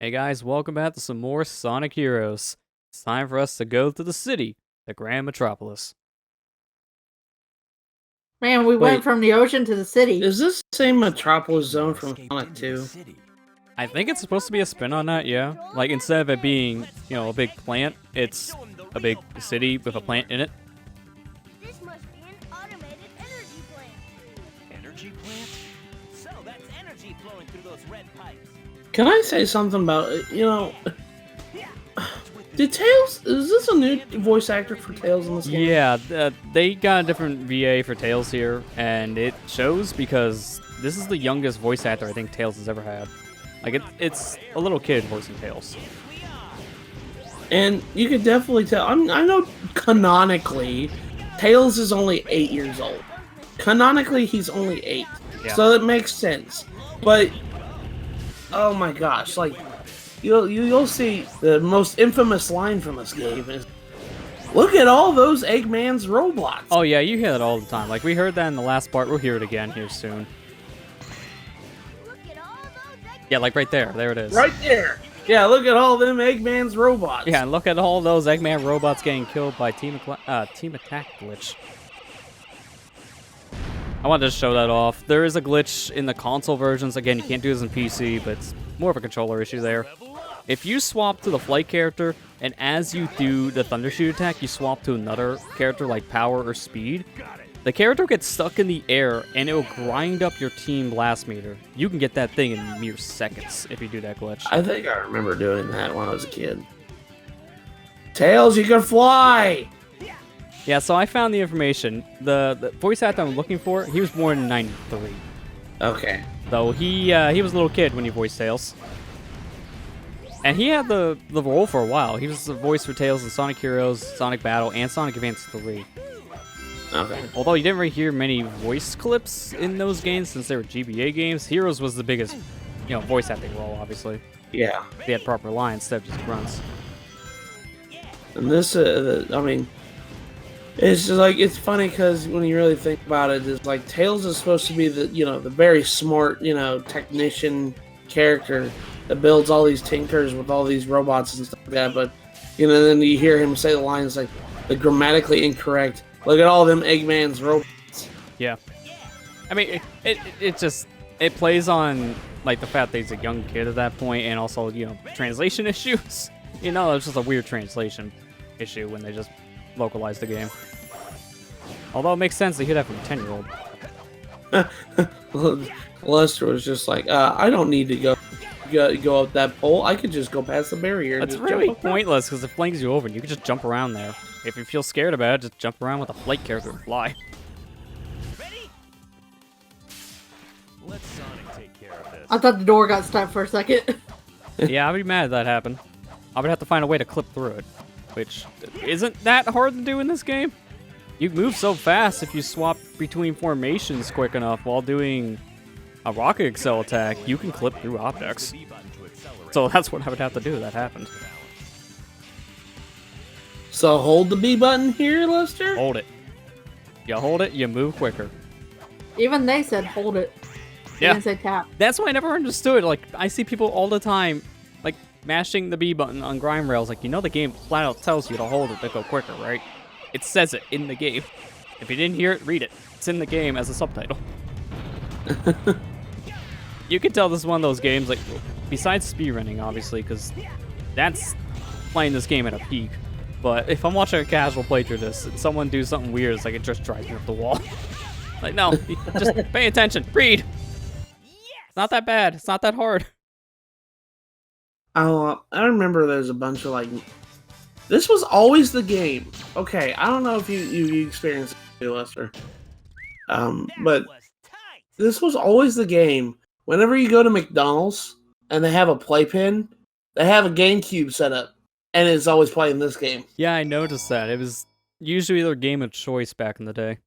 Hey guys, welcome back to some more Sonic Heroes. It's time for us to go to the city, the Grand Metropolis. Man, we went from the ocean to the city. Is this the same Metropolis zone from Sonic 2? I think it's supposed to be a spin on that, yeah. Like, instead of it being, a big plant, it's a big city with a plant in it. This must be an automated energy plant. Energy plant? So that's energy flowing through those red pipes. Can I say something about, did Tails, is this a new voice actor for Tails in this game? Yeah, they got a different VA for Tails here, and it shows because this is the youngest voice actor I think Tails has ever had. Like, it's a little kid voicing Tails. And you could definitely tell, I know canonically, Tails is only 8 years old. Canonically, he's only 8. Yeah. So it makes sense. But, oh my gosh, like, you'll see the most infamous line from this game is, look at all those Eggman's robots. Oh yeah, you hear that all the time. Like, we heard that in the last part. We'll hear it again here soon. Look at all those Yeah, like right there. There it is. Right there. Yeah, look at all them Eggman's robots. Yeah, and look at all those Eggman robots getting killed by Team Attack glitch. I wanted to show that off. There is a glitch in the console versions. Again, you can't do this in PC, but it's more of a controller issue there. If you swap to the flight character, and as you do the Thunder Shoot attack, you swap to another character like Power or Speed, the character gets stuck in the air, and it will grind up your team blast meter. You can get that thing in mere seconds if you do that glitch. I think I remember doing that when I was a kid. Tails, you can fly! Yeah, so I found the information. The voice actor I'm looking for, he was born in '93. Okay. Though he was a little kid when he voiced Tails. And he had the role for a while. He was the voice for Tails in Sonic Heroes, Sonic Battle, and Sonic Advance 3. Okay. Although you didn't really hear many voice clips in those games since they were GBA games, Heroes was the biggest, voice acting role, obviously. Yeah. They had proper lines instead of just grunts. And this, I mean, it's just like, it's funny because when you really think about it, it's like Tails is supposed to be the, the very smart, technician character that builds all these tinkers with all these robots and stuff like that. But, then you hear him say the lines like, the grammatically incorrect. Look at all them Eggman's robots. Yeah. I mean, it plays on, like, the fact that he's a young kid at that point, and also, translation issues. It's just a weird translation issue when they just localize the game. Although it makes sense that he'd have a 10-year-old. Lester was just like, I don't need to go up that pole. I could just go past the barrier. That's really pointless because it flings you over and you can just jump around there. If you feel scared about it, just jump around with a flight character and fly. Ready? Let Sonic take care of this. I thought the door got stuck for a second. Yeah, I'd be mad if that happened. I would have to find a way to clip through it, which isn't that hard to do in this game. You move so fast if you swap between formations quick enough while doing a rocket excel attack, you can clip through objects. So that's what I would have to do if that happened. So hold the B button here, Lester? Hold it. You hold it, you move quicker. Even they said hold it. They Yeah. didn't say tap. That's why I never understood. Like, I see people all the time, like, mashing the B button on grind rails. Like, the game flat out tells you to hold it to go quicker, right? It says it in the game. If you didn't hear it, read it. It's in the game as a subtitle. You can tell this is one of those games, like, besides speedrunning, obviously, because that's playing this game at a peak. But if I'm watching a casual playthrough of this and someone do something weird, it's like it just drives me up the wall. Like, no, just pay attention. Read. It's not that bad. It's not that hard. Oh, I remember there's a bunch of, like... This was always the game. Okay, I don't know if you experienced it, Lester. But this was always the game. Whenever you go to McDonald's and they have a playpen, they have a GameCube set up. And it's always playing this game. Yeah, I noticed that. It was usually their game of choice back in the day.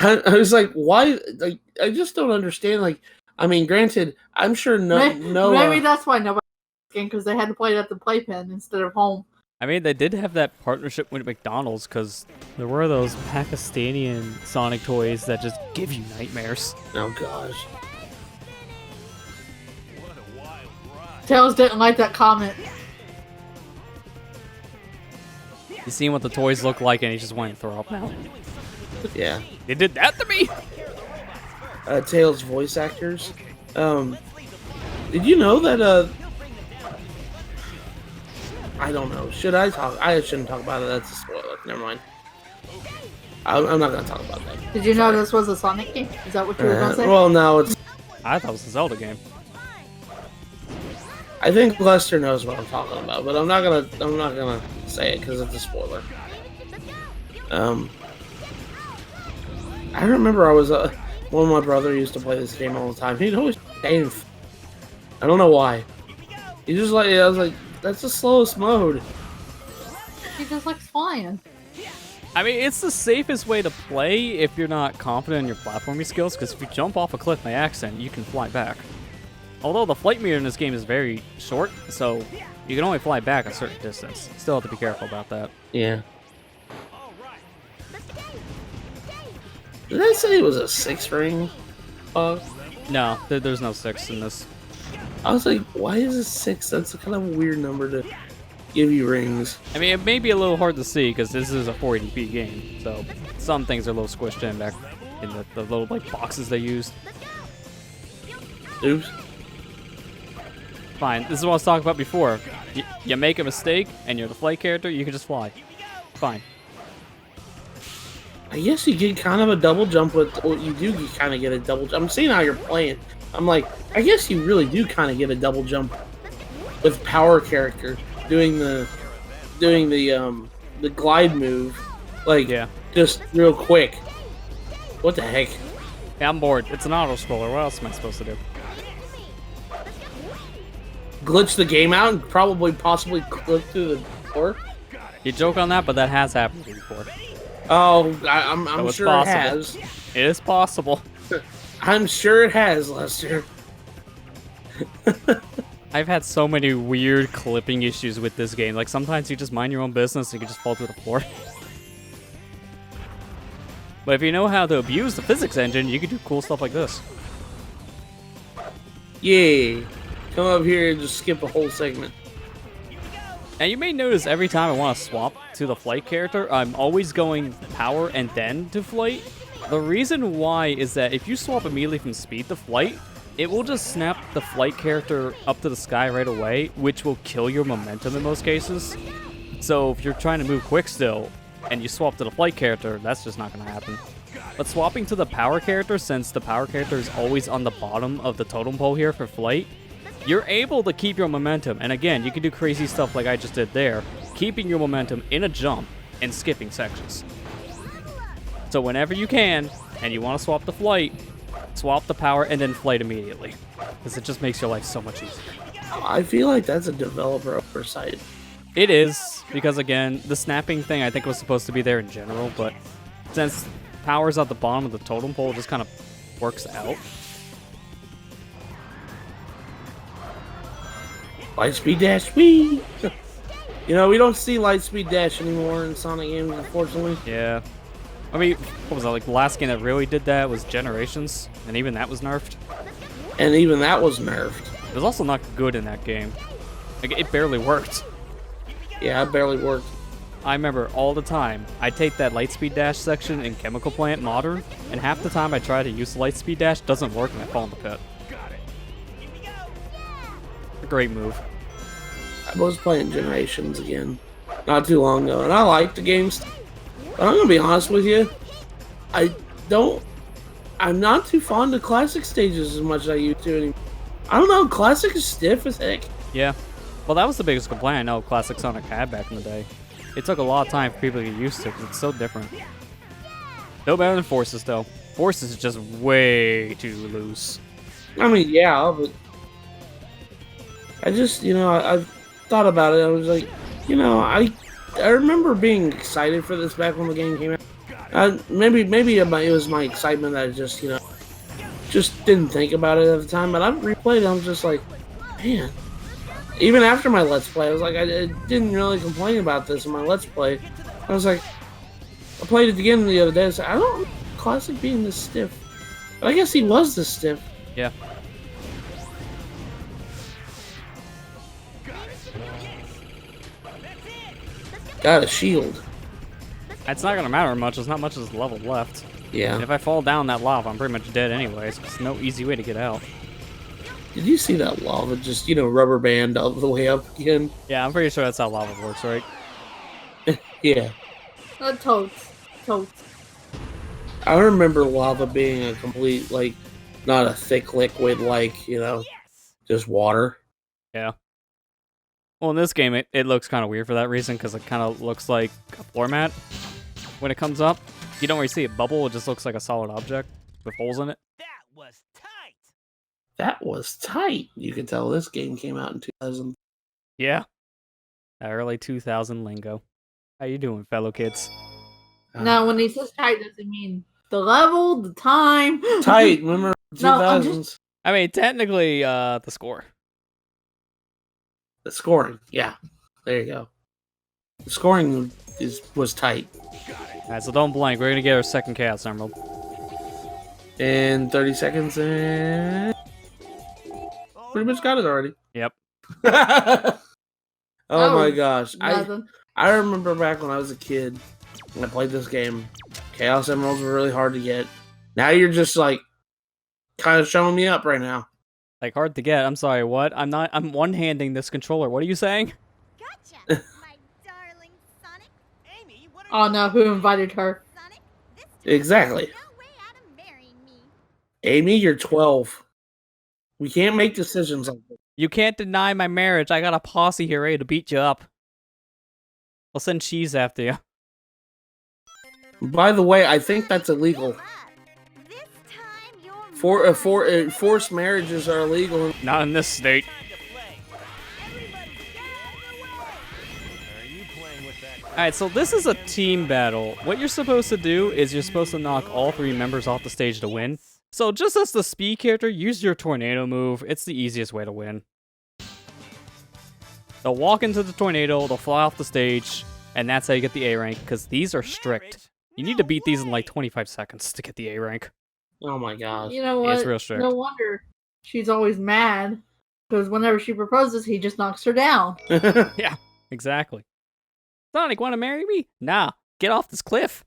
I was like, why? Like, I just don't understand. Like, I mean, granted, I'm sure Maybe that's why nobody game because they had to play it at the playpen instead of home. I mean, they did have that partnership with McDonald's because there were those Pakistani Sonic toys that just give you nightmares. Oh, gosh. Tails didn't like that comment. You seen what the toys look like, and he just went and throw up now. Yeah. They did that to me. Tails voice actors. Did you know that? I don't know. Should I talk? I shouldn't talk about it. That's a spoiler. Never mind. I'm not gonna talk about that. Did you know this was a Sonic game? Is that what you were gonna say? Well, no, it's. I thought it was a Zelda game. I think Lester knows what I'm talking about, but I'm not gonna say it because it's a spoiler. I remember I was one of my brother used to play this game all the time. He'd always game. I don't know why. He just like I was like, that's the slowest mode. He just likes flying. I mean, it's the safest way to play if you're not confident in your platforming skills, because if you jump off a cliff by accident, you can fly back. Although the flight meter in this game is very short, so you can only fly back a certain distance. Still have to be careful about that. Yeah. Did I say it was a 6-ring? No, there's no 6 in this. I was like, why is it 6? That's kind of a weird number to give you rings. I mean, it may be a little hard to see because this is a 480p game, so some things are a little squished in back in the little like boxes they used. Oops. Fine, this is what I was talking about before. You make a mistake and you're the flight character, you can just fly. Fine. I guess you get kind of a double jump with. Well, you do kind of get a double jump. I'm seeing how you're playing. I'm like, I guess you really do kind of get a double jump with power character doing the glide move, like just real quick. What the heck? Yeah, I'm bored. It's an auto scroller. What else am I supposed to do? Glitch the game out and possibly clip through the door. You joke on that, but that has happened before. Oh, I'm sure it has. It is possible. I'm sure it has, Lester. I've had so many weird clipping issues with this game. Like, sometimes you just mind your own business and you can just fall through the floor. But if you know how to abuse the physics engine, you can do cool stuff like this. Yay. Come up here and just skip a whole segment. And you may notice every time I want to swap to the flight character, I'm always going power and then to flight. The reason why is that if you swap immediately from speed to flight, it will just snap the flight character up to the sky right away, which will kill your momentum in most cases. So if you're trying to move quick still, and you swap to the flight character, that's just not going to happen. But swapping to the power character, since the power character is always on the bottom of the totem pole here for flight, you're able to keep your momentum. And again, you can do crazy stuff like I just did there, keeping your momentum in a jump and skipping sections. So whenever you can, and you want to swap to flight, swap the power and then flight immediately, because it just makes your life so much easier. I feel like that's a developer oversight. It is, because again, the snapping thing I think was supposed to be there in general, but since power's at the bottom of the totem pole, it just kind of works out. Lightspeed Dash, whee! You know, we don't see Lightspeed Dash anymore in Sonic games, unfortunately. Yeah. I mean, what was that, like, the last game that really did that was Generations, and even that was nerfed. And even that was nerfed. It was also not good in that game. Like, it barely worked. Yeah, it barely worked. I remember all the time, I'd take that Lightspeed Dash section in Chemical Plant Modern, and half the time I try to use the Lightspeed Dash, doesn't work, and I fall in the pit. A great move. I was playing Generations again not too long ago, and I like the games. But I'm gonna be honest with you, I'm not too fond of classic stages as much as I used to anymore. I don't know, classic is stiff as heck. Yeah. Well, that was the biggest complaint I know Classic Sonic had back in the day. It took a lot of time for people to get used to because it's so different. No better than Forces, though. Forces is just way too loose. I mean, yeah, but I just, I thought about it. I was like, I remember being excited for this back when the game came out. Maybe it was my excitement that I just didn't think about it at the time. But I replayed it. I was just like, man. Even after my Let's Play, I was like, I didn't really complain about this in my Let's Play. I was like, I played it again the other day. I was like, I don't remember Classic being this stiff. But I guess he was this stiff. Yeah. Got a shield. It's not gonna matter much. There's not much of this level left. Yeah. If I fall down that lava, I'm pretty much dead anyways. There's no easy way to get out. Did you see that lava just, rubber band all the way up again? Yeah, I'm pretty sure that's how lava works, right? Yeah. Totes. I remember lava being a complete, not a thick liquid, just water. Yeah. Well, in this game, it looks kind of weird for that reason, because it kind of looks like a floor mat when it comes up. You don't really see it bubble, it just looks like a solid object with holes in it. That was tight. That was tight. You can tell this game came out in 2000. Yeah. That early 2000 lingo. How you doing, fellow kids? Now, when he says tight, does it mean the level, the time? Tight, remember No, 2000s? I mean, technically, the score. The scoring, yeah. There you go. The scoring was tight. Alright, so don't blank. We're gonna get our second Chaos Emerald. In 30 seconds, and pretty much got it already. Yep. Oh my was gosh. nothing. I remember back when I was a kid and I played this game, Chaos Emeralds were really hard to get. Now you're just kind of showing me up right now. Like, hard to get. I'm sorry, what? I'm one-handing this controller. What are you saying? Gotcha, my darling Sonic. Amy, what Oh no, who invited her? Sonic, this time Exactly. there's no way out of marrying me. Amy, you're 12. We can't make decisions like this. You can't deny my marriage. I got a posse here ready to beat you up. I'll send cheese after you. By the way, I think that's illegal. This time you're Forced marriages are illegal. Not in this state. time to play? Everybody get out of the way. Are you playing with that? Alright, so this is a team battle. What you're supposed to do is you're supposed to knock all 3 members off the stage to win. So just as the speed character, use your tornado move. It's the easiest way to win. They'll walk into the tornado, they'll fly off the stage, and that's how you get the A rank, because these are strict. You need to beat these in like 25 seconds to get the A rank. Oh my gosh. You know Yeah, what? it's real strict. No wonder she's always mad. Because whenever she proposes, he just knocks her down. Yeah, exactly. Sonic, want to marry me? Nah, get off this cliff.